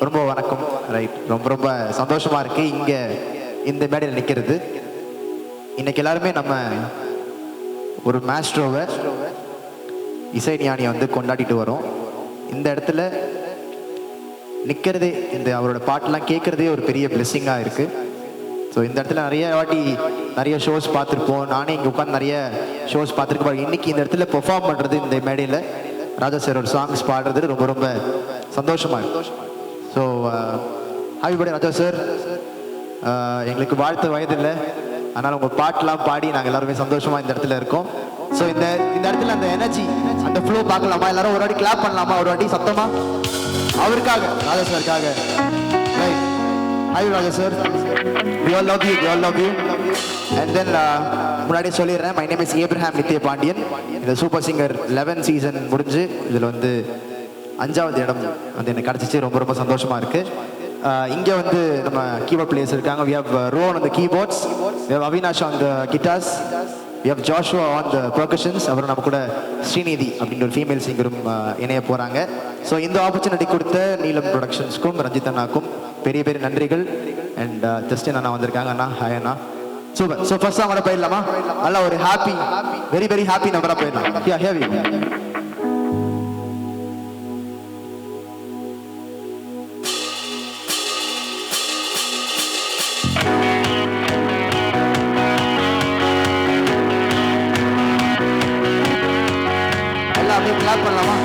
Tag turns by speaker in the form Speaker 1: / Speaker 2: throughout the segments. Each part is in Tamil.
Speaker 1: ரொம்ப வணக்கம். ரைட், ரொம்ப ரொம்ப சந்தோஷமா இருக்கு இங்க இந்த மேடையில் நிற்கிறது. இன்னைக்கு எல்லாருமே நம்ம ஒரு மாஸ்ட்ரோவை இசை ஞானியை வந்து கொண்டாடிட்டு வரோம். இந்த இடத்துல நிற்கிறதே, இந்த அவரோட பாட்டெல்லாம் கேட்குறதே ஒரு பெரிய பிளெஸ்ஸிங்காக இருக்குது. ஸோ இந்த இடத்துல நிறைய ஷோஸ் பார்த்துருப்போம். நானே இங்கே உட்காந்து நிறைய ஷோஸ் பார்த்துருக்கேன். இன்னைக்கு இந்த இடத்துல பெர்ஃபார்ம் பண்ணுறது, இந்த மேடையில் ராஜா சார் ஒரு சாங்ஸ் பாடுறது ரொம்ப ரொம்ப சந்தோஷமாக இருக்கு. ஸோ ஹாப்பி பர்த்டே ராஜா சார். எங்களுக்கு வாழ்த்து வயதில்லை, அதனால் உங்கள் பாட்டெலாம் பாடி நாங்கள் எல்லாருமே சந்தோஷமாக இந்த இடத்துல இருக்கோம். ஸோ இந்த இடத்துல அந்த எனர்ஜி, அந்த ஃப்ளோ பார்க்கலாமா? எல்லாரும் ஒரு வாட்டி கிளாப் பண்ணலாமா? ஒரு வாட்டி சத்தமா அவருக்காக, ராஜா சாருக்காக. Right, hi Raja sir. we all love you. And then முன்னாடியே சொல்லிடுறேன், மை நேம் இஸ் ஏப்ரஹாம் நித்ய பாண்டியன். இந்த சூப்பர் சிங்கர் 11 சீசன் முடிஞ்சு இதில் வந்து 5வது இடம் வந்து எனக்கு கிடச்சிச்சு. ரொம்ப ரொம்ப சந்தோஷமாக இருக்குது. இங்கே வந்து நம்ம கீபோர்ட் பிளேயர்ஸ் இருக்காங்க. we have Rohan on the keyboards, we have Avinash on the guitars, we have Joshua on the percussions. அப்புறம் நம்ம கூட ஸ்ரீநிதி அப்படின்ற ஒரு ஃபீமேல் சிங்கரும் இணைய போகிறாங்க. ஸோ இந்த ஆப்பர்ச்சுனிட்டி கொடுத்த நீலம் ப்ரொடக்ஷன்ஸ்க்கும் ரஞ்சித் அண்ணாக்கும் பெரிய பெரிய நன்றிகள். அண்ட் ஜஸ்டின் அண்ணா வந்திருக்காங்க. அண்ணா ஹாய் அண்ணா. சூப்பர். ஸோ ஃபர்ஸ்ட் சாங்கோட போயிடலாமா? நல்லா ஒரு ஹாப்பி, வெரி வெரி ஹாப்பி நம்பராக போயிடலாம். யா ஹேவி. எல்லாம் அப்படியே கிளாப் பண்ணலாமா?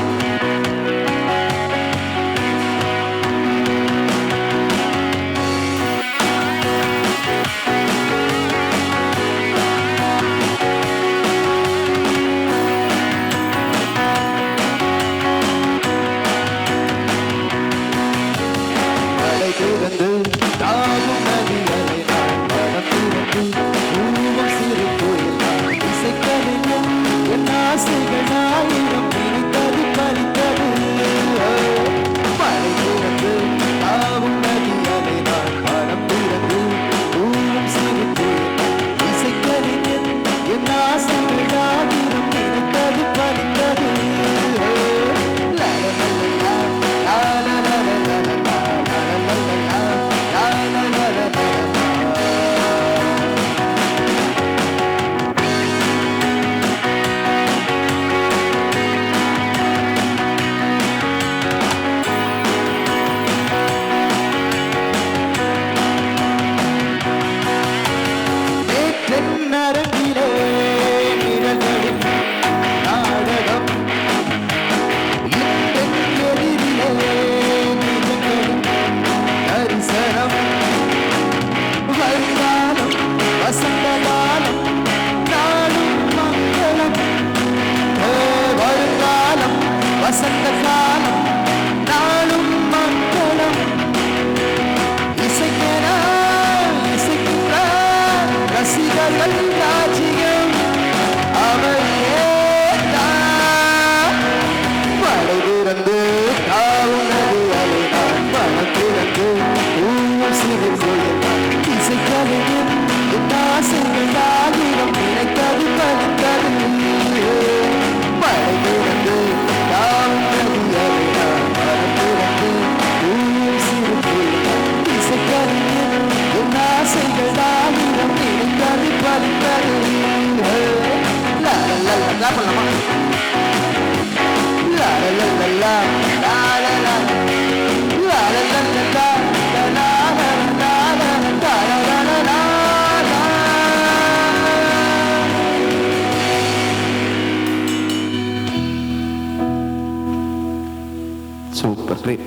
Speaker 1: சூப்பர்.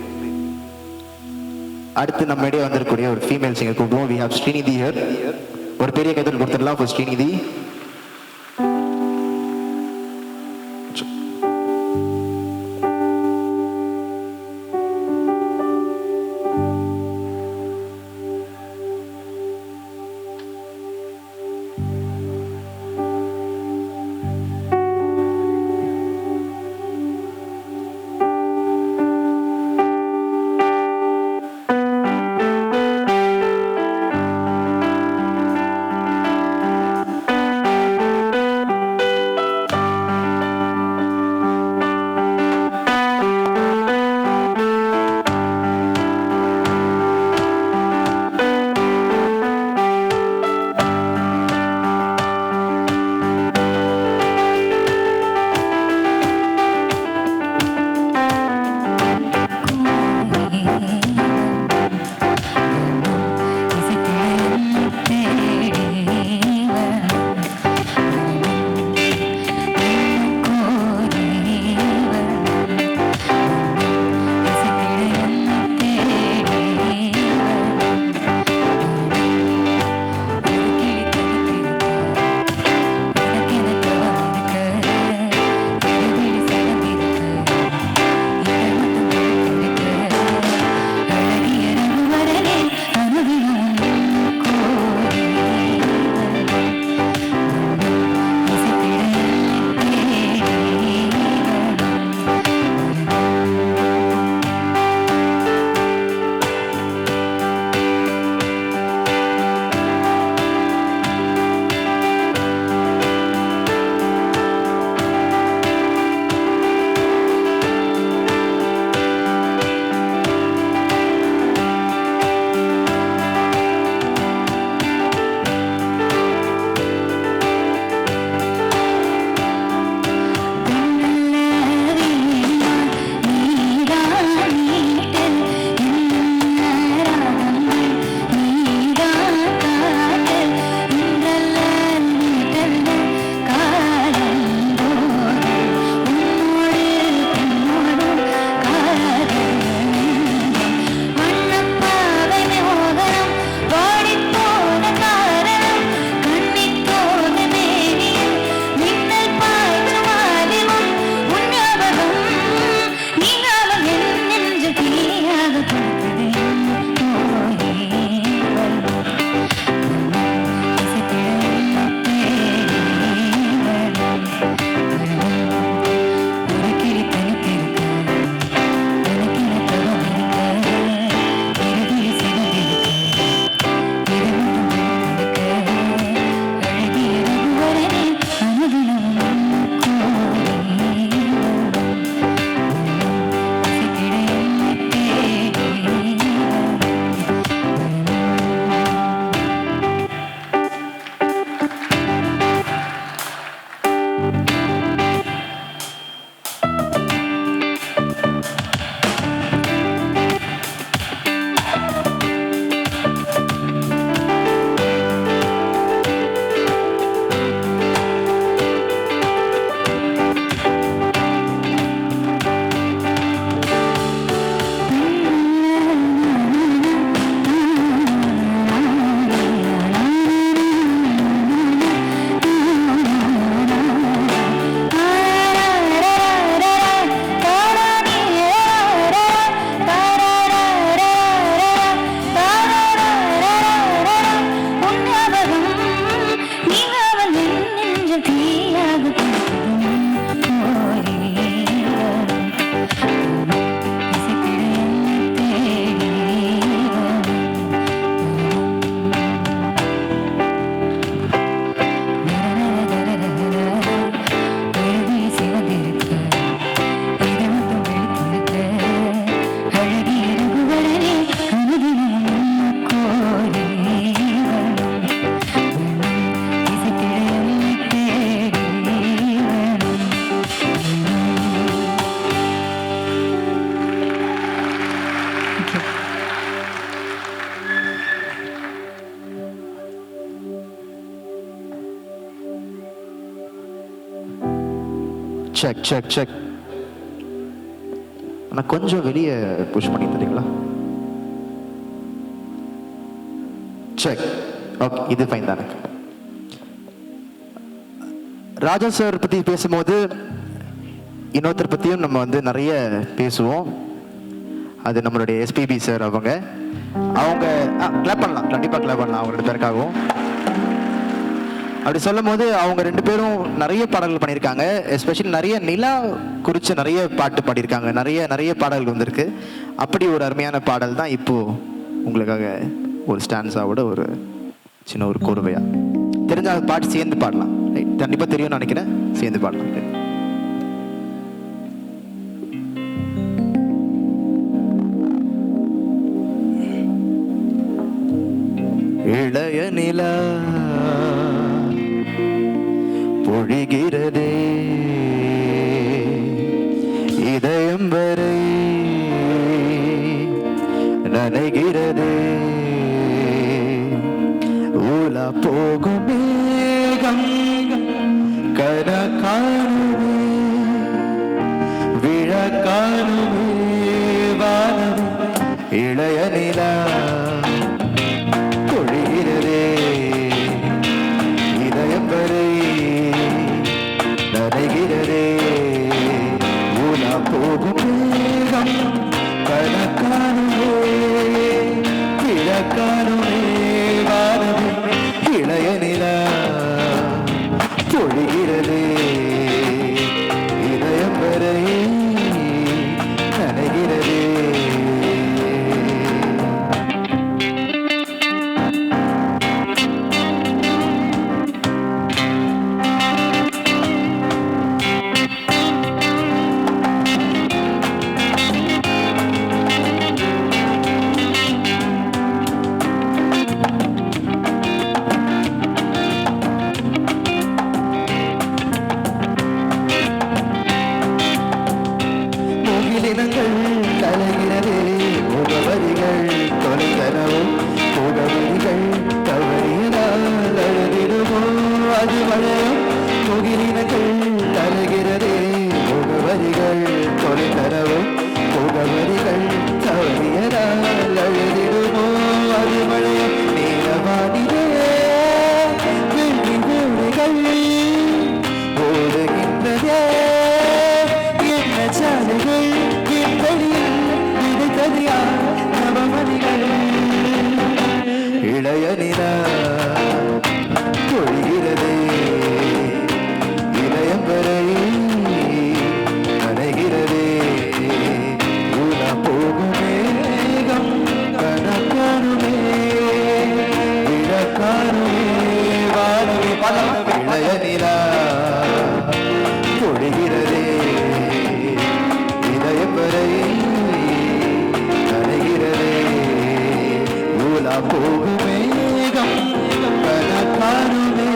Speaker 1: அடுத்து நம்ம இடையே வந்திருக்கக்கூடிய ஒரு ஃபீமேல் சிங்கர் கூப்பிடுவோம். we have Srinidhi here. ஒரு பெரிய கைதல் கொடுத்துடலாம் for Srinidhi. Check check check. ஆனால் கொஞ்சம் வெளியே புஷ் பண்ணி தரீங்களா? செக். ஓகே, இது ஃபைன் தானே. ராஜா சார் பற்றி பேசும்போது இன்னொருத்தர் பற்றியும் நம்ம வந்து நிறைய பேசுவோம். அது நம்மளுடைய எஸ்பிபி சார். அவங்க கிளாப் பண்ணலாம், கண்டிப்பாக கிளாப் பண்ணலாம் அவங்க 2 பேருக்காகவும். அப்படி சொல்லும் போது அவங்க 2 பேரும் நிறைய பாடல்கள் பண்ணியிருக்காங்க. எஸ்பெஷலி நிறைய நிலா குறித்து நிறைய பாட்டு பாடியிருக்காங்க. நிறைய பாடல்கள் வந்திருக்கு. அப்படி ஒரு அருமையான பாடல் தான் இப்போ உங்களுக்காக ஒரு ஸ்டான்ஸாவோட ஒரு சின்ன ஒரு கோர்வையா தெரிஞ்ச பாட்டு சேர்ந்து பாடலாம். கண்டிப்பாக தெரியும்னு நினைக்கிறேன். சேர்ந்து பாடலாம். இளைய நிலா பொழிகிறதே இதயம் வரை நனைகிறதே ஊலா போகும் மேகம் கர காணுமே விழ காணுமே வானம். இளைய நிலா பொழிகிறதே இதயம் வரை நனைகிறதே ஊலா போகும் மேகம் கணக்கானுமே கிழக்கானுமே வானமே. இளைய நிலா பொழிகிறதே இதயம் வரை நனைகிறதே. கலைகிறதே முகவரிகள் தொலைதனவும் முகவரிகள் தவறியதால் அழுதிடுமோ அது மழையும். முகிலினங்கள் கலைகிறதே முகவரிகள் தொலைதனவும் முகவரிகள் தவறியதால் அழுதிடுமோ அது மழையும். நீலவானிலே வெள்ளி மூளைகள் ஓடுகின்றதே என்ன சாலைகள் இளைய நிலா பொழிகிறதே இதயம் வரை நனைகிறதே ஊலா போகும் மேகம் கணக்கானுமே விழக்கானுமே வானமே. இளைய நிலா பொழிகிறதே இதயம் வரை நனைகிறதே ஊலா போகும் மேகம் கணக்கானுமே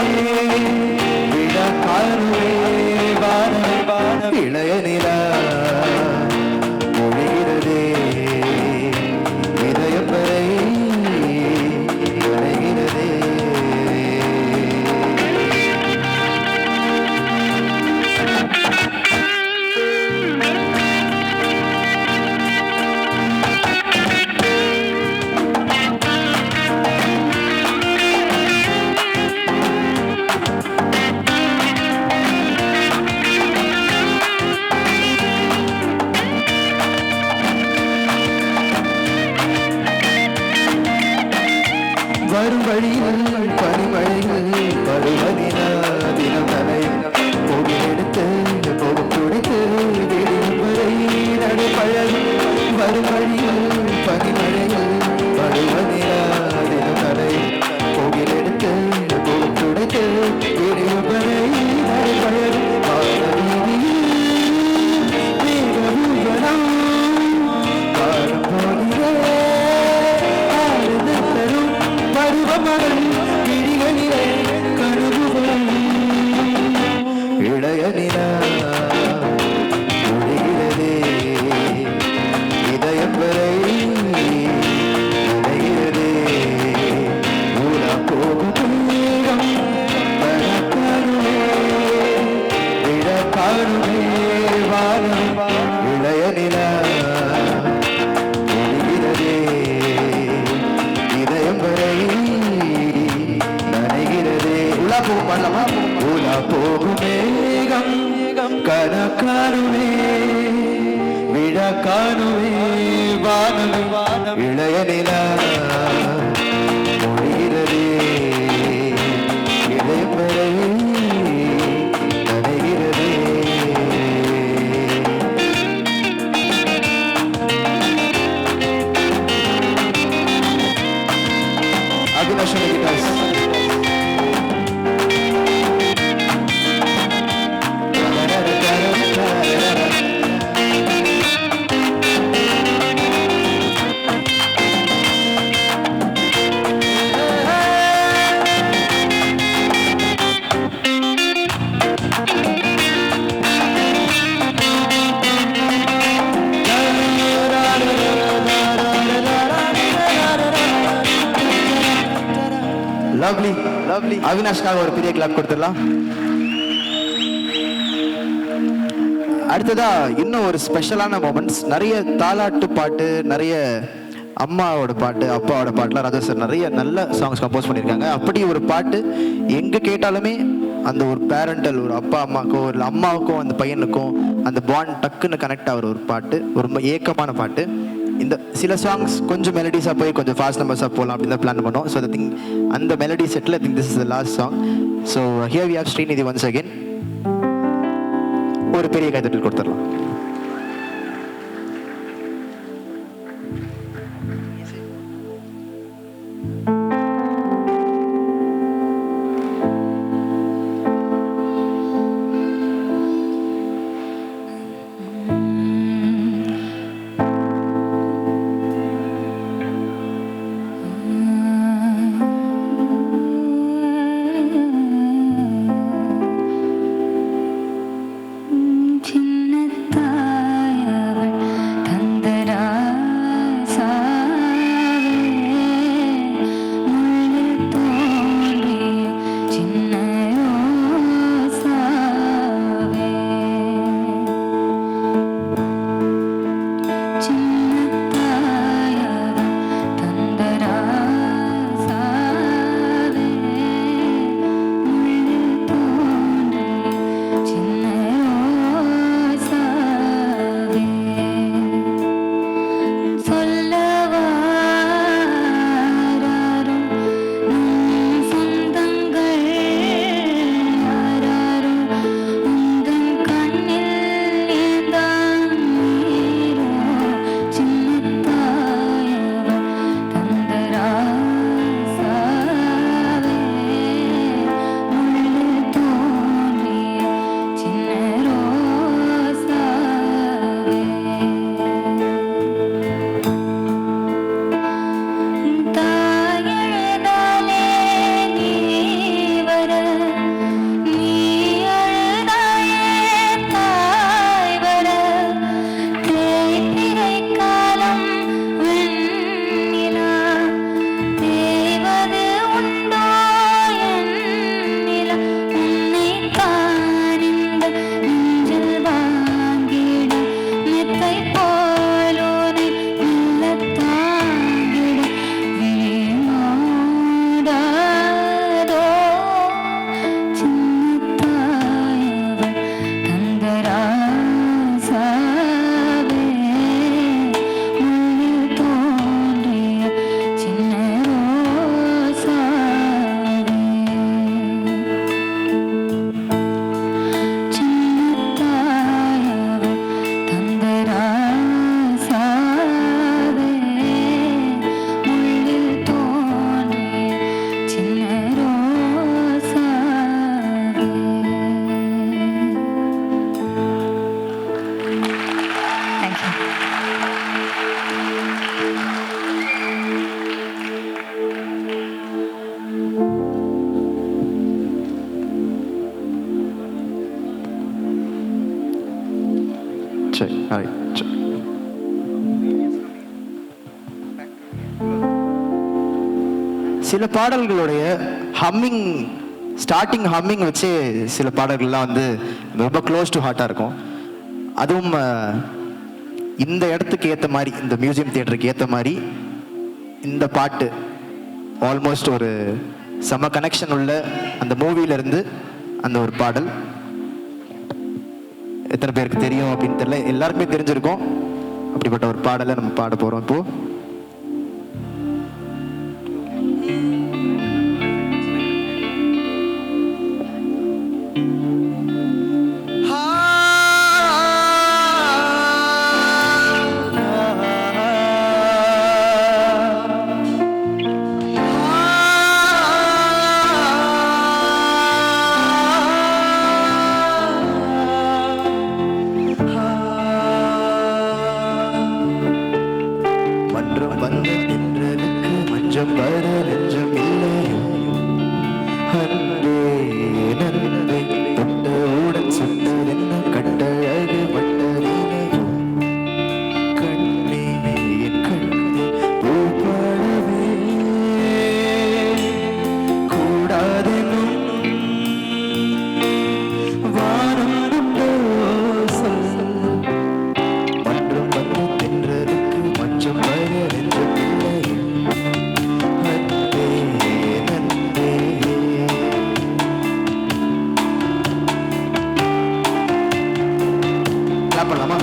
Speaker 1: விழக்கானுமே வானமே. இளைய நிலா பொழிகிறதே இதயம் வரை நனைகிறதே. வரும் வழியில் பனிமழைகள் பருவதினா தினம் தலை போகிலெடுத்து போகும் துடைத்து தினம் வரை நடைபழகும். வரும் வழியில் பனிமழைகள் பருவதினா தினம் தலை போகிலெடுத்து போகும் துடைத்து தினம் வரை நடைபழகும். இளைய நிலா பொழிகிறதே இதயம் வரை இளைய நிலா மொழிகிறதே இளையவரை நனைகிறதே. அபிலாஷ் கிட்டாஸ். Lovely lovely. அவினாஷ்காக ஒரு பெரிய கிளாப் கொடுத்துடலாம். அடுத்ததா இன்னும் ஒரு ஸ்பெஷலான மொமெண்ட்ஸ். நிறைய தாலாட்டு பாட்டு, நிறைய அம்மாவோட பாட்டு, அப்பாவோட பாட்டுலாம் ராஜா சார் நிறைய நல்ல சாங்ஸ் கம்போஸ் பண்ணியிருக்காங்க. அப்படி ஒரு பாட்டு எங்கே கேட்டாலுமே அந்த ஒரு பேரண்டல், ஒரு அப்பா அம்மாக்கோ இல்லை அம்மாவுக்கும் அந்த பையனுக்கும் அந்த பாண்ட் டக்குன்னு கனெக்ட் ஆகிற ஒரு பாட்டு, ஒரு ஏக்கமான பாட்டு. இந்த சில சாங்ஸ் கொஞ்சம் மெலடிஸாக போய் கொஞ்சம் ஃபாஸ்ட் நம்பர்ஸாக போகலாம் அப்படின்னு தான் பிளான் பண்ணோம். ஸோ திங் அந்த மெலடி செட்டில் think this is the last song. So here we have Srinidhi once again. ஒரு பெரிய கைத்தட்டல் கொடுத்துடலாம். Check. All right. Check. சில பாடல்களுடைய ஹம்மிங், ஸ்டார்டிங் ஹம்மிங் வச்சு சில பாடல்கள்லாம் வந்து ரொம்ப க்ளோஸ் டு ஹார்ட்டாக இருக்கும். அதுவும் இந்த இடத்துக்கு ஏற்ற மாதிரி, இந்த மியூசியம் தியேட்டருக்கு ஏற்ற மாதிரி இந்த பாட்டு ஆல்மோஸ்ட் ஒரு செம கனெக்ஷன் உள்ள அந்த மூவியிலேருந்து அந்த ஒரு பாடல். எத்தனை பேருக்கு தெரியும் அப்படின்னு தெரியல, எல்லாருக்குமே தெரிஞ்சிருக்கும். அப்படிப்பட்ட ஒரு பாடலை நம்ம பாட போகிறோம் இப்போது. பஞ்சம் வர நெஞ்சம் இல்லையோ அன்பே நன்பே தொட்டவுடன் சுட்டதென்ன கட்டழகு வட்டதீனையோ கண்ணே என் கண்ணே பூப்பாடவே கூடாதெனும் வானம் உண்டோ சொல் மன்றம் வந்து தின்றதுக்கு மஞ்சம் வர நெஞ்சம் இல்லையோ அன்பே நன்பே கிளாப் பண்ணலாமா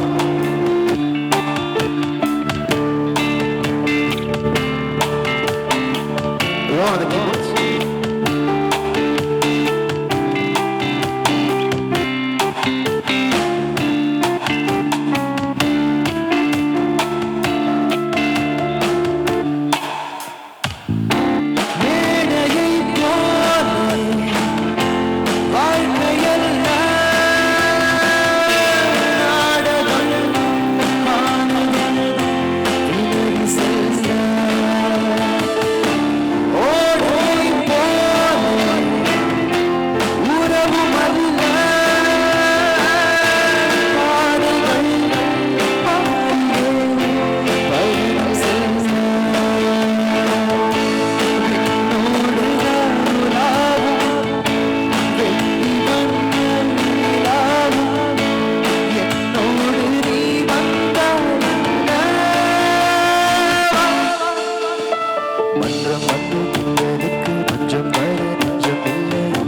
Speaker 1: மன்றம் வந்து தின்றதுக்கு மஞ்சம் வர நெஞ்சம் இல்லையோ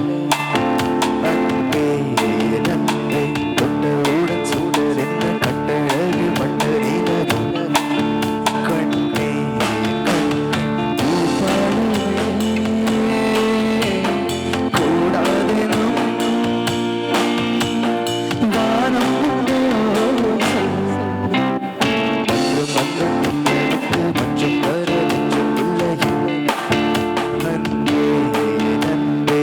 Speaker 1: அன்பே நன்பே தொட்டவுடன் சூடலென்ன கட்டழகு வட்டதீனையோ கண்ணே கண்ணே பூப்பாடவே கூடாதெனும் வானம் உண்டோ சொல் மன்றம் வந்து தின்றதுக்கு மஞ்சம் வர நெஞ்சம் இல்லையோ அன்பே நன்பே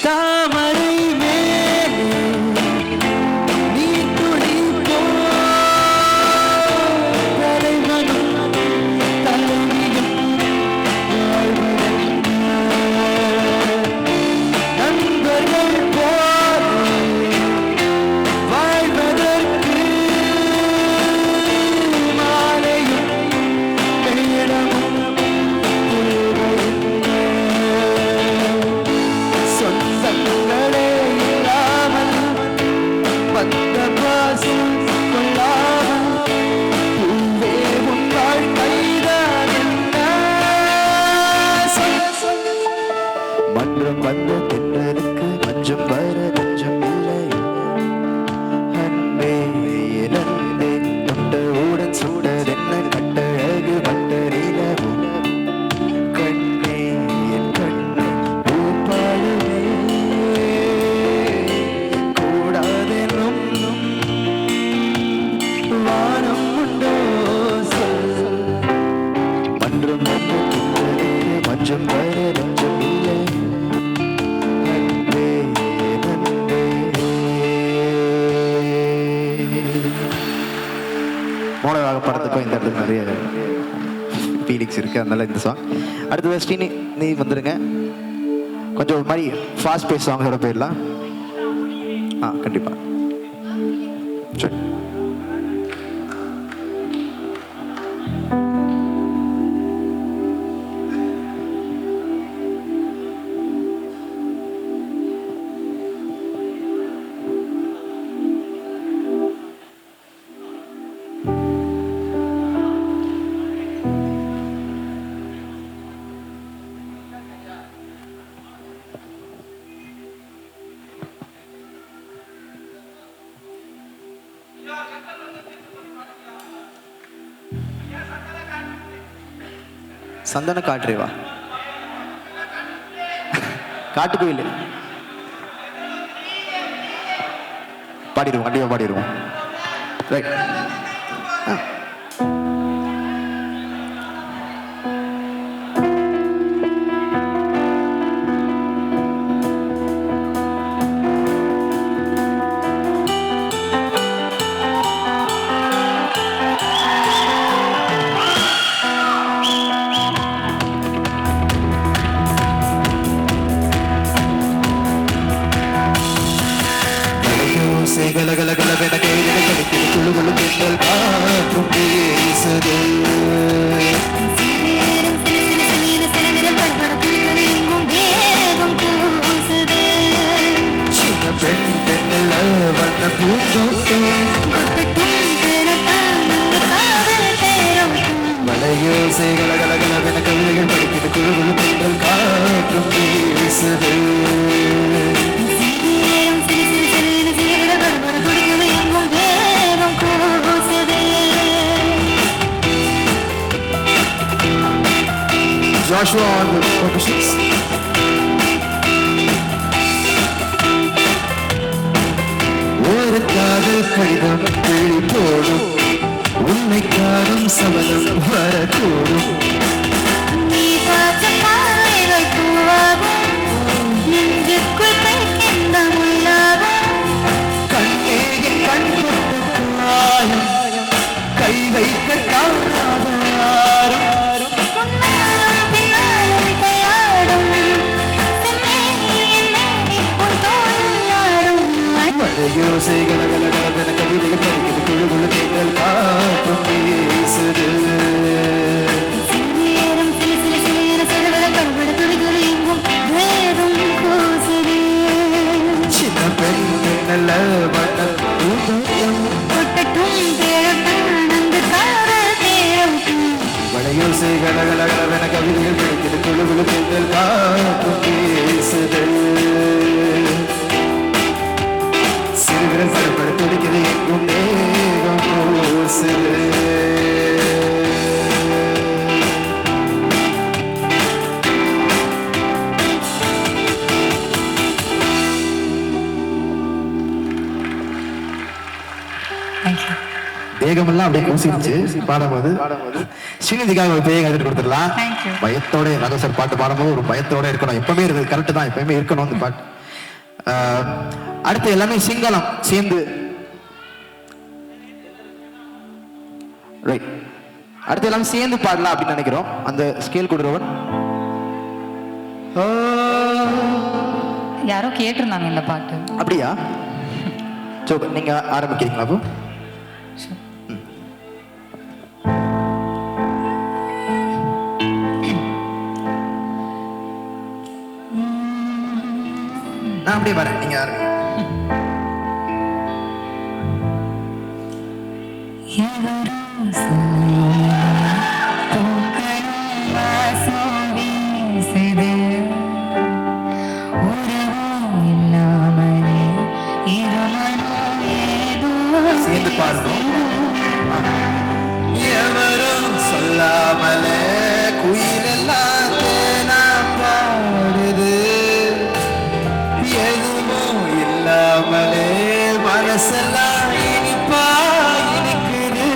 Speaker 1: தாமரை மேலே நீ துளிப்போ தலைவனும் தலைவியும் வாழ்வதென்ன நண்பர்கள் போல வாழ்வதற்கு மாலையும் மேளமும் தேவையில்லை சொந்தங்களே இல்லாமல் வந்த பாசம் கொள்ளாமல் பூவே உன் வாழ்க்கைதான் என்ன சொல் மன்றம் வந்த தென்றலுக்கு மஞ்சம் வர நெஞ்சம் இல்லையோ அன்பே நன்பே தொட்டவுடன் சூடதென்ன கட்டழகு வட்டதீனையோ கண்ணே என் கண்ணே பூப்பாடவே கூடாதெனும் வானம் உண்டோ சொல் மன்றம் வந்து தின்றதுக்கு மஞ்சம் வர நெஞ்சம் இல்லையோ அன்பே நன்பே மோனராக படத்துக்கும் இந்த இடத்துல நிறைய ஃபீலிங்ஸ் இருக்கு, அதனால இந்த சாங். அடுத்தது ஸ்ரீனி நீ வந்துருங்க, கொஞ்சம் ஒரு மாதிரி ஃபாஸ்ட் பேஸ் சாங்கோட போயிடலாம். கண்டிப்பா சரி. சந்தன காட்டுறேவா காட்டுக்கோயில் பாடிடுவோம், கண்டிப்பாக பாடிடுவோம். ரைட். கலகலகலகலகலவென கவிதைகள் படிக்குது குழு குழு பெண்கள் காற்றும் வீசுது Joshua on the percussions. ஒரு காதல் கடிதம் தேடி போடும் உன்னை காடும் சபதம் வரக்கூடும்
Speaker 2: நீ பார்த்த பார்வைகள் பூவாகும் நெஞ்சுக்குள் கைக்கின்ற முள்ளாகும்
Speaker 1: கண்ணே கண் காயம் கை வைக்க காரணம் யோசை கலகலகலவென கவிதைகள் படிக்குது குழு குழு பெண்கள் காற்றும் வீசுது சின்ன பெண் நல்ல மன்னல் வளையோசை கலகலகலவென கவிதைகள் படிக்குது குழு குழு பெண்கள் காற்றும் வீசுது சிறுவிரல் படப்பட துடிக்குது எங்கும் மேகம் பூசுது தேகமெல்லாம் அப்படியே கூசிருச்சு பாடும்போது ஸ்ரீநிதிக்காக ஒரு பேயை கற்றுட்டு கொடுத்துடலாம் பயத்தோட ராகவ் சார் பாட்டு பாடும்போது ஒரு பயத்தோட இருக்கணும் எப்பவுமே இருக்குது கரெக்டு தான் எப்பவுமே இருக்கணும் அந்த பாட்டு அடுத்து எல்லாமே சிங்களம் சேர்ந்து ரைட் அடுத்து எல்லாமே சேர்ந்து பாடலாம் அப்படின்னு நினைக்கிறோம் அந்த ஸ்கேல் கொடுறவன்
Speaker 3: யாரோ கேட்டிருந்தாங்க இந்த பாட்டு
Speaker 1: அப்படியா சரி நீங்க ஆரம்பிக்கிறீங்களா அப்போ நான் அப்படியே வரேன் நீங்க ஆரம்பிங்க சேர்ந்து பாடணும் எவரும் சொல்லாமலே குயிலெல்லாம் தேனா பாடுது எதுவும் இல்லாமலே மனசெல்லாம் இனிப்பா இனிக்குது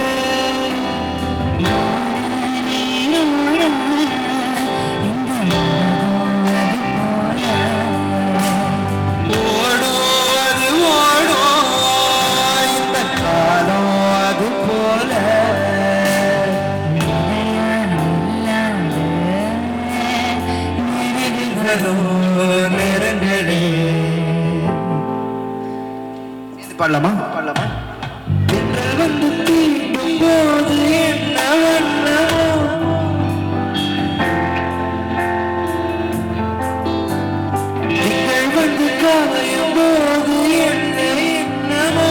Speaker 1: ஓடும் அது ஓடும் இந்த காலம் அது போல நேரங்களே பாடலாமா பாடலாமா பெண்கள் வந்து தீண்டும் போது என்ன வண்ணமோ நீங்கள் வந்து காயும் போது என்ன எண்ணமோ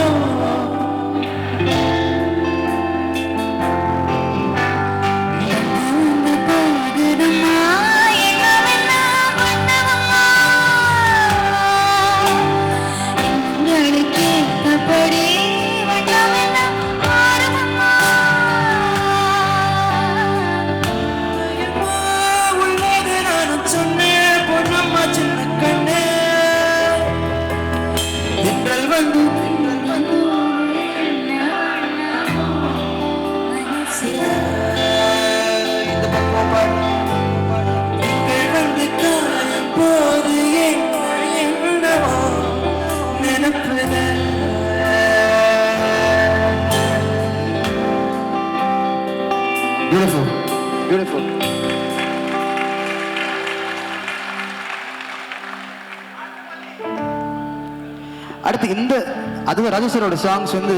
Speaker 1: Beautiful, beautiful. அடுத்து இந்த அது ராஜேஸ்வரோட சாங்ஸ் வந்து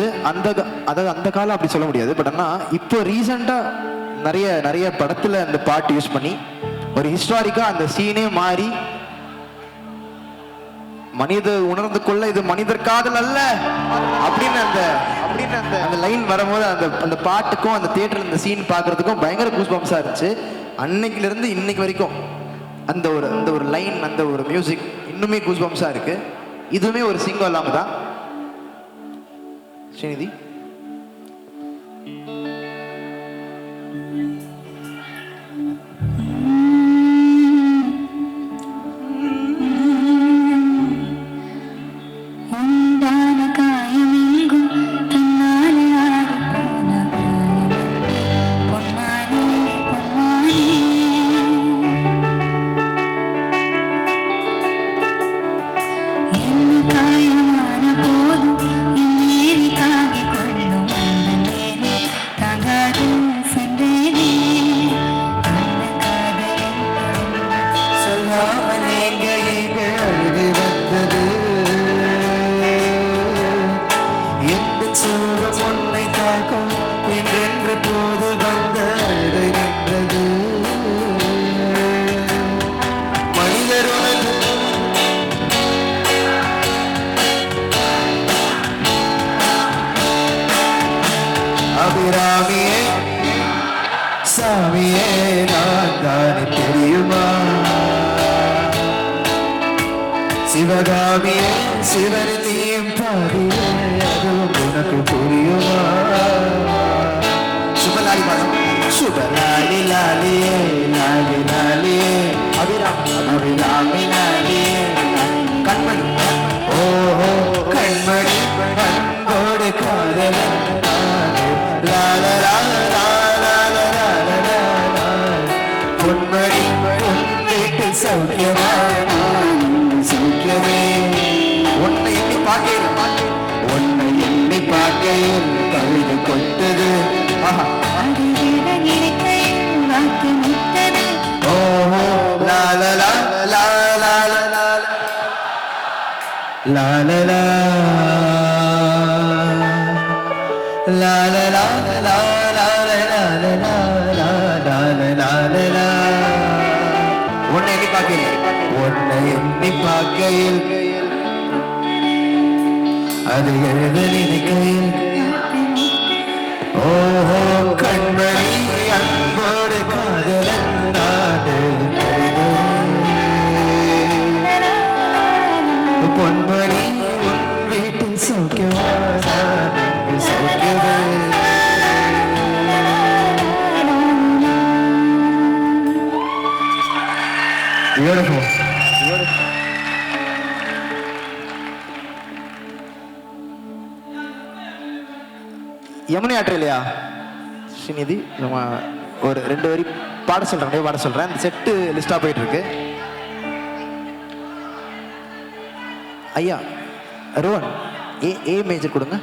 Speaker 1: அதாவது அந்த காலம் அப்படி சொல்ல முடியாது பட் ஆனா இப்போ ரீசெண்டா நிறைய நிறைய படத்துல அந்த பாட்டு யூஸ் பண்ணி ஒரு ஹிஸ்டாரிக்கா அந்த சீனே மாறி மனித உணர்ந்து கொள்ள இது மனிதர் காதல் அல்ல அப்படின்னு அந்த லைன் வரும்போது அந்த பாட்டுக்கும் அந்த தியேட்டர்ல இந்த சீன் பார்க்கறதுக்கும் பயங்கர கூஸ்பம்ஸா இருந்துச்சு. அன்னைக்குல இருந்து இன்னைக்கு வரைக்கும் அந்த ஒரு லைன், அந்த ஒரு மியூசிக் இன்னுமே கூஸ்பம்ஸா இருக்கு. இதுவுமே ஒரு சிங்கோ அலாங் தான். ஸ்ரீநிதி
Speaker 3: அபிராமியே சாமியே நான் தானே தெரியுமா, சிவகாமியே சிவனியும் பாதியே அதுவும் உனக்கு புரியுமா. சுபலாலி பாடம். சுபலாலி லாலியே லாலி லாலியே அபிராமி லாலியே கண்மணி ஓஹோ கண்மணி அன்போடு காதலன் பொன்மணி வீட்டு சௌக்கியமா சௌக்கியமே. உன்னை எண்ணி பார்க்கையில் கவிதை கொட்டது. ஓஹோ லாலலா லாலலா லாலலா la la la la la la la la la la. உன்னை எண்ணி பார்க்கையில் அது எழுத நினைக்கையில் ஓஹோ கண்மணி அன்போடு காதலன் நாடு பொன்மணி உன் வீட்டில் சௌக்கியமா சௌக்கியமே. Beautiful.
Speaker 1: யமுனை ஆற்றிலையா ஸ்ரீநிதி நம்ம ஒரு 2 வரி பாட சொல்றேன். இந்த செட்டு லிஸ்டா போயிட்டு இருக்கு. ஐயா ரோஹன் ஏ மேஜர் கொடுங்க.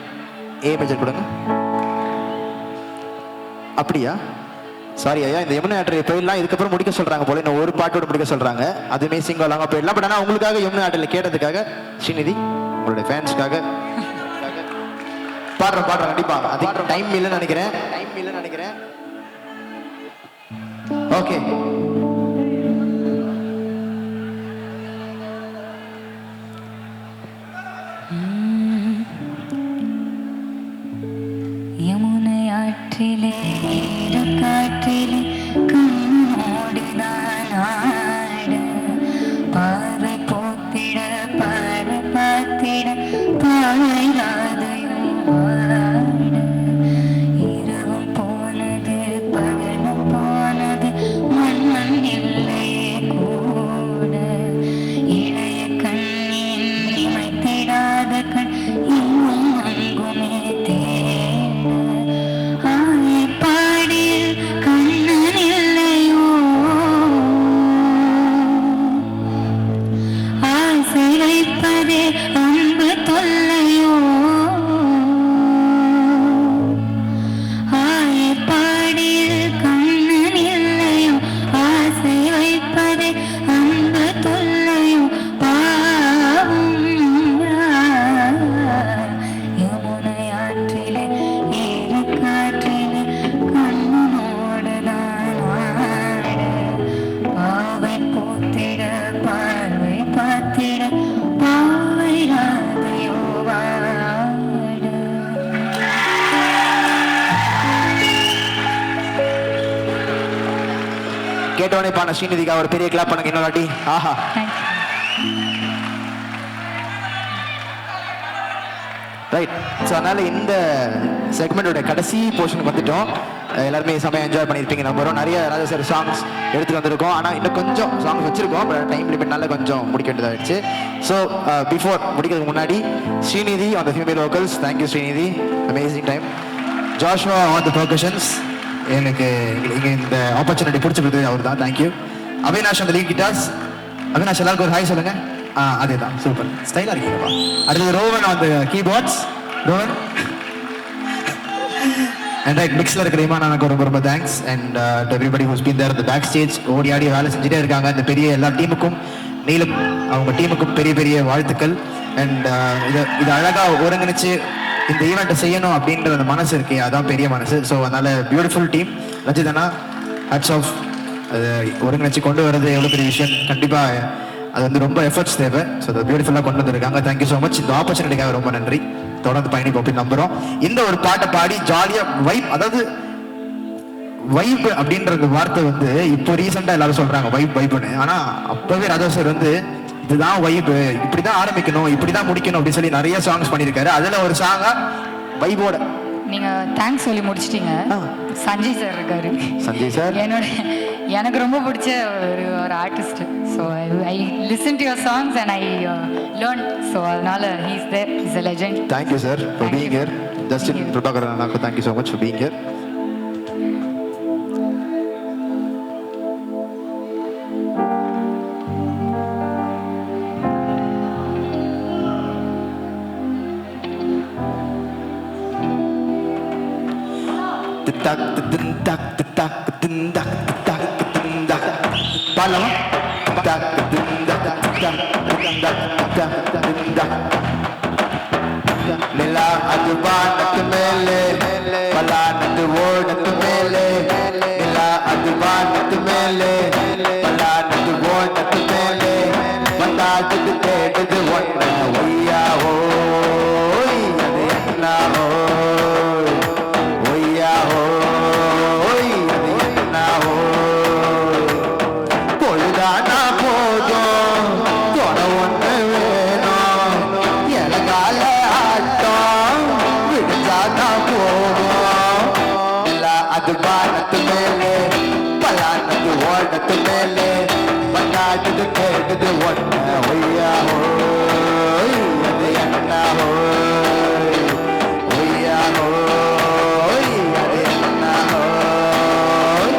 Speaker 1: அப்படியா? சாரி ஐயா, இந்த யமுனை ஆற்றில் போயிடலாம். இதுக்கப்புறம் முடிக்க சொல்றாங்க போல, இன்னும் ஒரு பாட்டோட முடிக்க சொல்றாங்க. அதுவுமே சிங்கோலாங்க போயிடலாம். பட் ஆனால் உங்களுக்காக யமுனை ஆற்றில் கேட்டதுக்காக ஸ்ரீநிதி உங்களுடைய ஃபேன்ஸ்க்காக பாடுறேன் கண்டிப்பா. அது டைம் இல்லைன்னு நினைக்கிறேன். ஓகே
Speaker 2: யமுனை ஆற்றிலே காற்றிலே கண்ணோடிதான் ஆட பார்வை போத்திட பார்வை பார்த்திட பாழாதையும் ஆட இரவும் போனது பகலும் போனது மன்னன்
Speaker 1: கேட்டவனே பான ஸ்ரீநிதிக்கா ஒரு பெரிய கிளாப் பண்ணுங்க இன்னொரு வாட்டி. ஆஹா. ரைட். ஸோ அதனால இந்த செக்மெண்டோட கடைசி போர்ஷனுக்கு வந்துட்டோம். எல்லாருமே செமையாக என்ஜாய் பண்ணியிருப்பீங்க. நம்புறோம் நிறைய ராஜா சார் சாங்ஸ் எடுத்துட்டு வந்திருக்கோம். ஆனால் இன்னும் கொஞ்சம் சாங்ஸ் வச்சிருக்கோம். பட் டைம் லிமிட்னால கொஞ்சம் முடிக்க வேண்டியதாகிடுச்சு. ஸோ பிஃபோர் முடிக்கிறதுக்கு முன்னாடி Srinidhi on the female vocals. Thank you Srinidhi, amazing time. Joshua on the percussions. எனக்கு இங்கே இந்த ஆப்பர்ச்சுனிட்டி பிடிச்சிருக்குது அவர் தான். தேங்க்யூ. அவினாஷ் அந்த லீட் கிட்டார்ஸ். அவினாஷ் எல்லாருக்கும் ஒரு ஹாய் சொல்லுங்க. அதே தான், சூப்பர் ஸ்டைலாக இருக்கீங்கப்பா. அடுத்தது Rowan on the keyboards. Rowan and right மிக்ஸில் இருக்கிற இமானாக்கு ரொம்ப ரொம்ப thanks. And everybody who's been there அந்த பேக் ஸ்டேஜ் ஓடி ஆடி வேலை செஞ்சுட்டே இருக்காங்க. இந்த பெரிய எல்லா டீமுக்கும், நீலம் அவங்க டீமுக்கும் பெரிய பெரிய வாழ்த்துக்கள். அண்ட் இது அழகாக ஒருங்கிணைச்சு இந்த ஈவெண்ட்டை செய்யணும் அப்படின்ற அந்த மனசு இருக்கு, அதான் பெரிய மனசு. ஸோ அதனால பியூட்டிஃபுல் டீம். ரஞ்சிதனா ஹேட்ஸ் ஆஃப். அது ஒருங்கிணைச்சு கொண்டு வர்றது எவ்வளோ பெரிய விஷயம். கண்டிப்பாக அது வந்து ரொம்ப எஃபர்ட்ஸ் தேவை. ஸோ அதை பியூட்டிஃபுல்லாக கொண்டு வந்திருக்காங்க. Thank you so much. இந்த ஆப்பர்ச்சுனிட்டிக்காக ரொம்ப நன்றி. தொடர்ந்து பயணிப்போம் அப்படின்னு நம்புறோம். இந்த ஒரு பாட்டை பாடி ஜாலியாக வைப், அதாவது வைப் அப்படின்ற வார்த்தை வந்து இப்போ ரீசெண்டாக எல்லாரும் சொல்றாங்க வைப் வைப்னு. ஆனால் அப்பவே ராஜா சார் வந்து இதுதான் வைப், இப்படிதான் ஆரம்பிக்கணும், இப்படிதான் முடிக்கணும் அப்படின்னு சொல்லி நிறைய சாங்ஸ் பண்ணியிருக்காரு. அதில் ஒரு சாங்கா வைபோட
Speaker 2: நீங்க தேங்க்ஸ் சொல்லி முடிச்சிட்டீங்க. சஞ்சய் சார் இருக்காரு.
Speaker 1: சஞ்சய் சார்
Speaker 2: எனக்கு ரொம்ப பிடிச்ச ஒரு artist. So I listen to your songs and I learn. So அதனால he is there, is a legend.
Speaker 1: Thank you sir for being here. Justin Prabhakaran அண்ணாக்கு thank you so much for being here. நிலா அது வானத்து மேலே, பலானது ஓடத்து மேலே. நிலா அது வானத்து மேலே, பலானது ஓடத்து மேலே. வந்தாடுது தேடுது ஒன்ன ஒய்யா ஓய், அது என்ன ஓய், ஒய்யா ஓய், அது என்ன ஓய். பொழுதானா போதும் தொட ஒன்று வேணும், எனக்கால ஆட்டம் விடுச்சாதான் போகும். நிலா அது வானத்து மேலே, பலானது ஓடத்து மேலே. வந்தாடுது கேடுது ஒன்ன ஒய்யா ஓய், அது என்ன ஓய், ஒய்யா ஓய், அது என்ன ஓய்.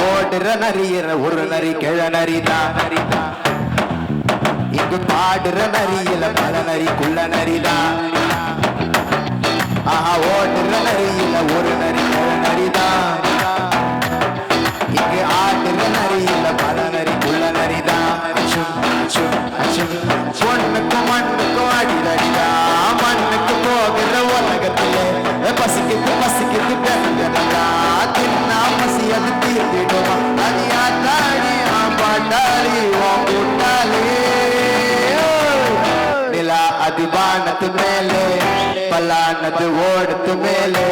Speaker 1: ஓடுற நரியிற ஒரு நரி கிழ நரிதான். இங்கு பாடுற நரியில பல நரி குள்ள நரிதான். ஆஹா ஓடுற நரியில ஒரு நரி கிழ நரிதான். இங்கு ஆடுற நரியில பல நரி குள்ள நரிதான். பொண்ணுக்கும் மண்ணுக்கும் அடிதடிதா, மண்ணுக்கு போகிற உலகத்திலே பசிக்குது பசிக்குது பெருங்கடா. தின்னா பசி அது தீர்த்திடுமா, அடியா தாடி ஆம்பாட்டாளி உன் கூட்டாளி. நிலா அது வானத்து மேலே, பலானது ஓடத்து மேலே.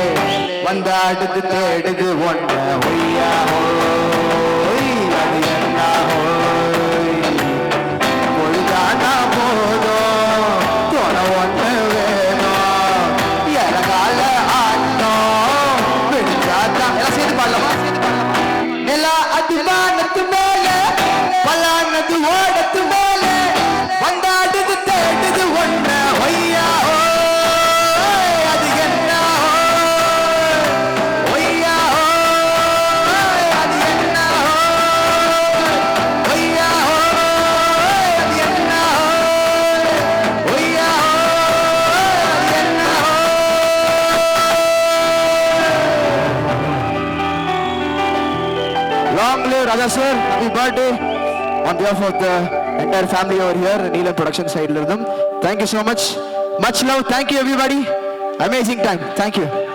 Speaker 1: வந்தாடுது தேடுது ஒன்ன ஒய்யா ஓய், அது என்ன ஓய். பொழுதானா போதும் தொட ஒன்று வேணும், எனக்கால ஆட்டம் விடுச்சாதான். எல்லாம் சேர்த்து பாடலாமா? நிலா அது வானத்து மேலே, பலானது ஓடத்து மேலே. வந்தாடுது தேடுது ஒன்ன ஒய்யா ஓய், அது என்ன ஓய், ஒய்யா ஓய், அது என்ன ஓய், ஒய்யா ஓய், அது என்ன ஓய், ஒய்யா ஓய், அது என்ன ஓய். Long live Raja sir, happy birthday on behalf of the entire family over here, Neelam production side. Thank you so much. Much love. Thank you everybody. Amazing time. Thank you.